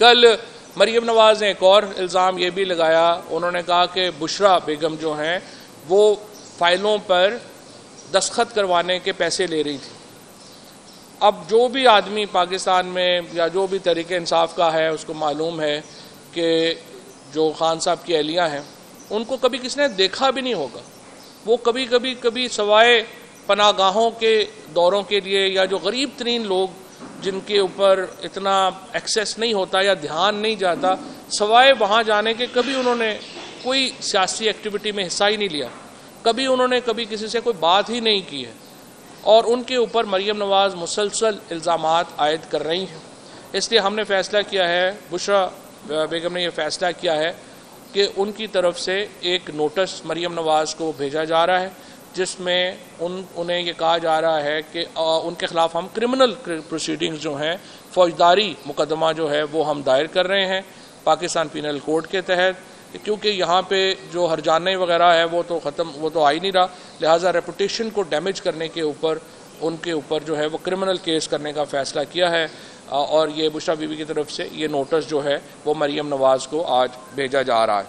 کل مریم نواز نے ایک اور الزام یہ بھی لگایا، انہوں نے کہا کہ بشرا بیگم جو ہیں وہ فائلوں پر دستخط کروانے کے پیسے لے رہی تھی۔ اب جو بھی آدمی پاکستان میں یا جو بھی طریقہ انصاف کا ہے اس کو معلوم ہے کہ جو خان صاحب کی اہلیہ ہیں ان کو کبھی کسی نے دیکھا بھی نہیں ہوگا، وہ کبھی سوائے پناہ گاہوں کے دوروں کے لیے یا جو غریب ترین لوگ جن کے اوپر اتنا ایکسیس نہیں ہوتا یا دھیان نہیں جاتا، سوائے وہاں جانے کے کبھی انہوں نے کوئی سیاسی ایکٹیویٹی میں حصہ ہی نہیں لیا، کبھی انہوں نے کبھی کسی سے کوئی بات ہی نہیں کی ہے، اور ان کے اوپر مریم نواز مسلسل الزامات عائد کر رہی ہیں۔ اس لیے ہم نے فیصلہ کیا ہے، بشرا بیگم نے یہ فیصلہ کیا ہے کہ ان کی طرف سے ایک نوٹس مریم نواز کو بھیجا جا رہا ہے جس میں انہیں یہ کہا جا رہا ہے کہ ان کے خلاف ہم کرمنل پروسیڈنگز جو ہیں، فوجداری مقدمہ جو ہے وہ ہم دائر کر رہے ہیں پاکستان پینل کوڈ کے تحت، کیونکہ یہاں پہ جو ہرجانے وغیرہ ہے وہ تو آ ہی نہیں رہا، لہٰذا ریپوٹیشن کو ڈیمیج کرنے کے اوپر ان کے اوپر جو ہے وہ کرمنل کیس کرنے کا فیصلہ کیا ہے، اور یہ بشرا بی بی کی طرف سے یہ نوٹس جو ہے وہ مریم نواز کو آج بھیجا جا رہا ہے۔